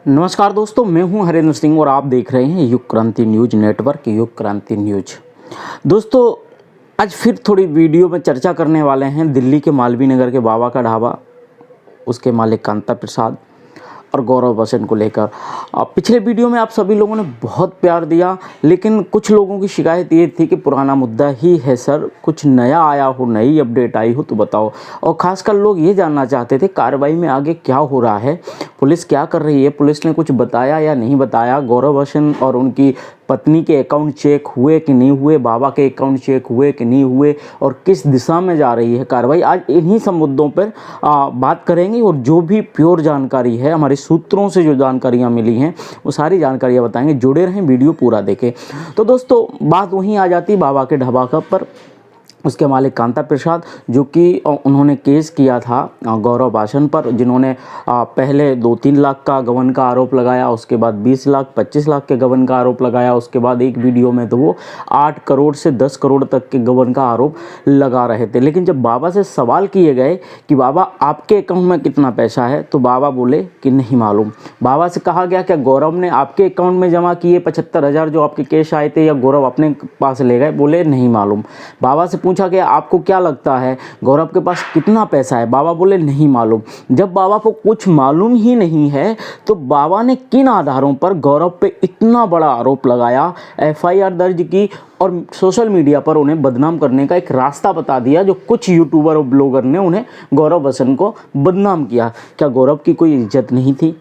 नमस्कार दोस्तों, मैं हूं हरेंद्र सिंह और आप देख रहे हैं युग क्रांति न्यूज नेटवर्क, युग क्रांति न्यूज। दोस्तों, आज फिर थोड़ी वीडियो में चर्चा करने वाले हैं दिल्ली के मालवीय नगर के बाबा का ढाबा, उसके मालिक कांता प्रसाद और गौरव बसन को लेकर। पिछले वीडियो में आप सभी लोगों ने बहुत प्यार दिया, लेकिन कुछ लोगों की शिकायत ये थी कि पुराना मुद्दा ही है सर, कुछ नया आया हो, नई अपडेट आई हो तो बताओ। और ख़ासकर लोग ये जानना चाहते थे कार्रवाई में आगे क्या हो रहा है, पुलिस क्या कर रही है, पुलिस ने कुछ बताया या नहीं बताया, गौरव बसन और उनकी पत्नी के अकाउंट चेक हुए कि नहीं हुए, बाबा के अकाउंट चेक हुए कि नहीं हुए, और किस दिशा में जा रही है कार्रवाई। आज इन्हीं सब मुद्दों पर बात करेंगे और जो भी प्योर जानकारी है, हमारे सूत्रों से जो जानकारियां मिली हैं वो सारी जानकारियां बताएंगे। जुड़े रहें, वीडियो पूरा देखें। तो दोस्तों, बात वहीं आ जाती बाबा के ढाबा पर। उसके मालिक कांता प्रसाद, जो कि उन्होंने केस किया था गौरव बसन पर, जिन्होंने पहले 2-3 लाख का गबन का आरोप लगाया, उसके बाद 20 लाख 25 लाख के गबन का आरोप लगाया, उसके बाद एक वीडियो में तो वो 8 करोड़ से 10 करोड़ तक के गबन का आरोप लगा रहे थे। लेकिन जब बाबा से सवाल किए गए कि बाबा आपके अकाउंट में कितना पैसा है, तो बाबा बोले कि नहीं मालूम। बाबा से कहा गया क्या गौरव ने आपके अकाउंट में जमा किए 75,000 जो आपके कैश आए थे, या गौरव अपने पास ले गए? बोले नहीं मालूम। बाबा से पूछा गया आपको क्या लगता है गौरव के पास कितना पैसा है? बाबा बोले नहीं मालूम। जब बाबा को कुछ मालूम ही नहीं है तो बाबा ने किन आधारों पर गौरव पे इतना बड़ा आरोप लगाया, एफआईआर दर्ज की और सोशल मीडिया पर उन्हें बदनाम करने का एक रास्ता बता दिया, जो कुछ यूट्यूबर और ब्लॉगर ने उन्हें गौरव बसन को बदनाम किया? क्या गौरव की कोई इज्जत नहीं थी?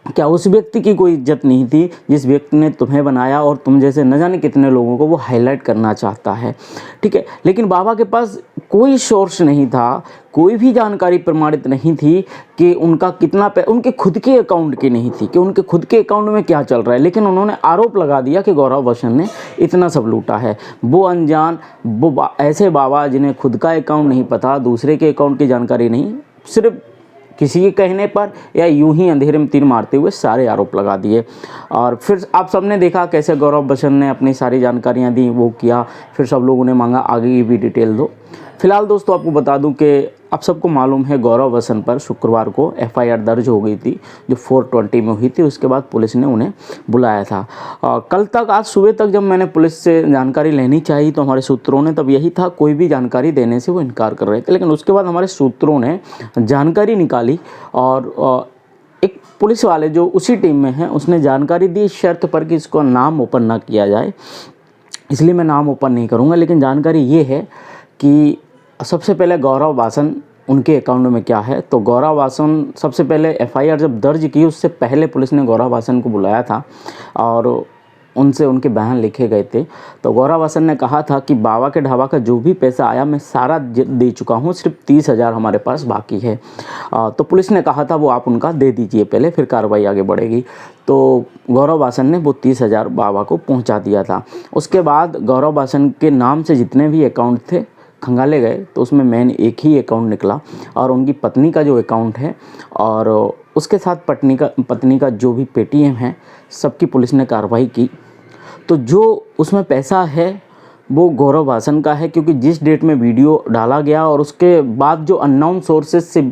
क्या उस व्यक्ति की कोई इज्जत नहीं थी जिस व्यक्ति ने तुम्हें बनाया और तुम जैसे न जाने कितने लोगों को वो हाईलाइट करना चाहता है? ठीक है, लेकिन बाबा के पास कोई सोर्स नहीं था, कोई भी जानकारी प्रमाणित नहीं थी कि उनका कितना उनके खुद के अकाउंट की नहीं थी कि उनके खुद के अकाउंट में क्या चल रहा है। लेकिन उन्होंने आरोप लगा दिया कि गौरव बसन ने इतना सब लूटा है। वो अनजान, वो ऐसे बाबा जिन्हें खुद का अकाउंट नहीं पता, दूसरे के अकाउंट की जानकारी नहीं, सिर्फ किसी के कहने पर या यूं ही अंधेरे में तीर मारते हुए सारे आरोप लगा दिए। और फिर आप सबने देखा कैसे गौरव बसन ने अपनी सारी जानकारियां दी, वो किया। फिर सब लोगों ने मांगा आगे की भी डिटेल दो। फिलहाल दोस्तों, आपको बता दूं कि आप सबको मालूम है गौरव बसन पर शुक्रवार को एफआईआर दर्ज हो गई थी, जो 420 में हुई थी। उसके बाद पुलिस ने उन्हें बुलाया था। कल तक, आज सुबह तक जब मैंने पुलिस से जानकारी लेनी चाहिए तो हमारे सूत्रों ने, तब यही था, कोई भी जानकारी देने से वो इनकार कर रहे थे। लेकिन उसके बाद हमारे सूत्रों ने जानकारी निकाली और एक पुलिस वाले जो उसी टीम में हैं उसने जानकारी दी इस शर्त पर कि इसको नाम ओपन ना किया जाए, इसलिए मैं नाम ओपन नहीं करूँगा। लेकिन जानकारी ये है कि सबसे पहले गौरव बसन, उनके अकाउंट में क्या है। तो गौरव बसन सबसे पहले एफआईआर जब दर्ज की, उससे पहले पुलिस ने गौरव बसन को बुलाया था और उनसे उनके बयान लिखे गए थे। तो गौरव बसन ने कहा था कि बाबा के ढाबा का जो भी पैसा आया मैं सारा दे चुका हूँ, सिर्फ 30,000 हमारे पास बाकी है। तो पुलिस ने कहा था वो आप उनका दे दीजिए पहले, फिर कार्रवाई आगे बढ़ेगी। तो गौरव बसन ने वो 30,000 बाबा को पहुँचा दिया था। उसके बाद गौरव बसन के नाम से जितने भी अकाउंट थे खंगाले गए, तो उसमें मेन एक ही अकाउंट निकला और उनकी पत्नी का जो अकाउंट है और उसके साथ पत्नी का जो भी पेटीएम है, सबकी पुलिस ने कार्रवाई की। तो जो उसमें पैसा है वो गौरव बसन का है, क्योंकि जिस डेट में वीडियो डाला गया और उसके बाद जो अननोन सोर्सेज से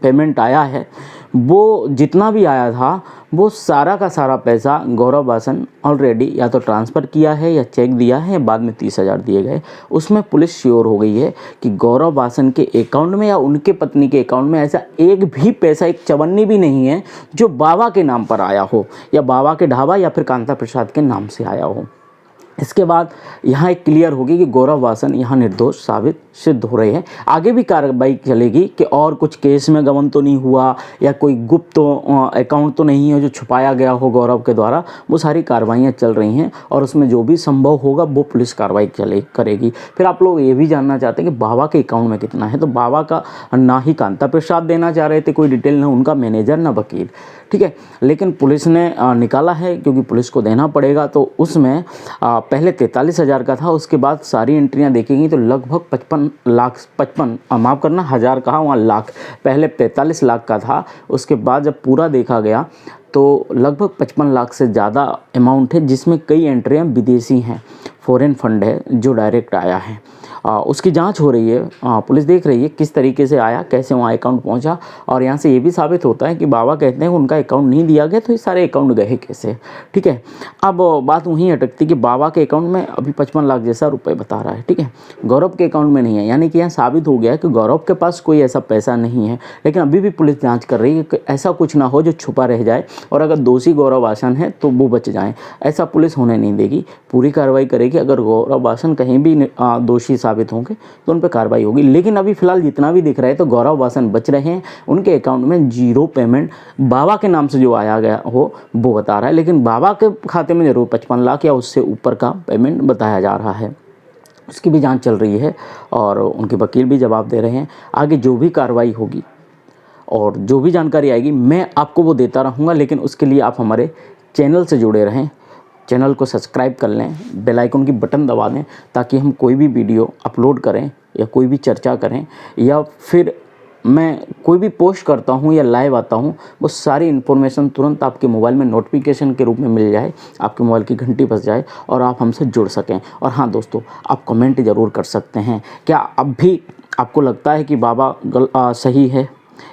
पेमेंट आया है, वो जितना भी आया था वो सारा का सारा पैसा गौरव बसन ऑलरेडी या तो ट्रांसफ़र किया है या चेक दिया है, बाद में 30,000 दिए गए। उसमें पुलिस श्योर हो गई है कि गौरव बसन के अकाउंट में या उनके पत्नी के अकाउंट में ऐसा एक भी पैसा, एक चवन्नी भी नहीं है जो बाबा के नाम पर आया हो या बाबा के ढाबा या फिर कांता प्रसाद के नाम से आया हो। इसके बाद यहाँ एक क्लियर होगी कि गौरव बसन यहाँ निर्दोष साबित सिद्ध हो रहे हैं। आगे भी कार्रवाई चलेगी कि और कुछ केस में गबन तो नहीं हुआ या कोई गुप्त अकाउंट तो नहीं है जो छुपाया गया हो गौरव के द्वारा। वो सारी कार्रवाइयाँ चल रही हैं और उसमें जो भी संभव होगा वो पुलिस कार्रवाई करेगी। फिर आप लोग ये भी जानना चाहते हैं कि बाबा के अकाउंट में कितना है। तो बाबा का ना ही कांता प्रसाद देना चाह रहे थे कोई डिटेल, ना उनका मैनेजर, ना वकील, ठीक है। लेकिन पुलिस ने निकाला है, क्योंकि पुलिस को देना पड़ेगा। तो उसमें पहले 43,000 का था, उसके बाद सारी एंट्रियां देखी गई तो लगभग 55 लाख, 55 माफ़ करना, हज़ार कहा, वहाँ लाख, पहले 45 लाख का था। उसके बाद जब पूरा देखा गया तो लगभग 55 लाख से ज़्यादा अमाउंट है, जिसमें कई एंट्रियां विदेशी हैं, फॉरेन फंड है जो डायरेक्ट आया है। उसकी जांच हो रही है। पुलिस देख रही है किस तरीके से आया, कैसे वहाँ अकाउंट पहुँचा, और यहाँ से ये भी साबित होता है कि बाबा कहते हैं उनका अकाउंट नहीं दिया गया, तो ये सारे अकाउंट गए कैसे। ठीक है, अब बात वहीं अटकती कि बाबा के अकाउंट में अभी 55 लाख जैसा रुपये बता रहा है। ठीक है, गौरव के अकाउंट में नहीं है, यानी कि यहाँ साबित हो गया है कि गौरव के पास कोई ऐसा पैसा नहीं है। लेकिन अभी भी पुलिस जांच कर रही है कि ऐसा कुछ ना हो जो छुपा रह जाए, और अगर दोषी गौरव आसन है तो वो बच जाएं। ऐसा पुलिस होने नहीं देगी, पूरी कार्रवाई करेगी। अगर गौरव आसन कहीं भी दोषी साबित होंगे तो उन पर कार्रवाई होगी। लेकिन अभी फिलहाल जितना भी दिख रहा है तो गौरव आसन बच रहे हैं, उनके अकाउंट में 0 पेमेंट बाबा के नाम से जो आया गया हो वो बता रहा है, लेकिन बाबा के खाते में जरूर 55 लाख या उससे ऊपर का पेमेंट बताया जा रहा है। उसकी भी जांच चल रही है और उनके वकील भी जवाब दे रहे हैं। आगे जो भी कार्रवाई होगी और जो भी जानकारी आएगी मैं आपको वो देता रहूँगा, लेकिन उसके लिए आप हमारे चैनल से जुड़े रहें, चैनल को सब्सक्राइब कर लें, बेल आइकन की बटन दबा दें, ताकि हम कोई भी वीडियो अपलोड करें या कोई भी चर्चा करें या फिर मैं कोई भी पोस्ट करता हूं या लाइव आता हूं, वो सारी इन्फॉर्मेशन तुरंत आपके मोबाइल में नोटिफिकेशन के रूप में मिल जाए, आपके मोबाइल की घंटी बज जाए और आप हमसे जुड़ सकें। और हाँ दोस्तों, आप कमेंट ज़रूर कर सकते हैं, क्या अब भी आपको लगता है कि बाबा सही है,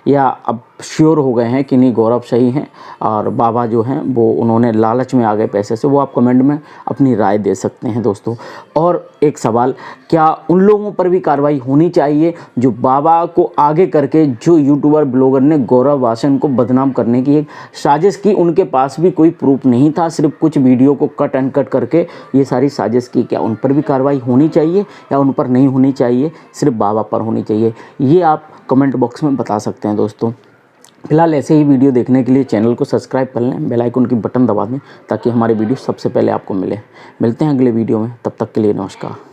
या अब श्योर हो गए हैं कि नहीं गौरव सही हैं और बाबा जो हैं वो उन्होंने लालच में आ गए पैसे से, वो आप कमेंट में अपनी राय दे सकते हैं दोस्तों। और एक सवाल, क्या उन लोगों पर भी कार्रवाई होनी चाहिए जो बाबा को आगे करके, जो यूट्यूबर ब्लॉगर ने गौरव आसन को बदनाम करने की एक साजिश की, उनके पास भी कोई प्रूफ नहीं था, सिर्फ कुछ वीडियो को कट एंड कट करके ये सारी साजिश की, क्या उन पर भी कार्रवाई होनी चाहिए या उन पर नहीं होनी चाहिए, सिर्फ बाबा पर होनी चाहिए? ये आप कमेंट बॉक्स में बता सकते हैं दोस्तों। फिलहाल ऐसे ही वीडियो देखने के लिए चैनल को सब्सक्राइब कर लें, बेल आइकन की बटन दबा दें, ताकि हमारे वीडियो सबसे पहले आपको मिले। मिलते हैं अगले वीडियो में, तब तक के लिए नमस्कार।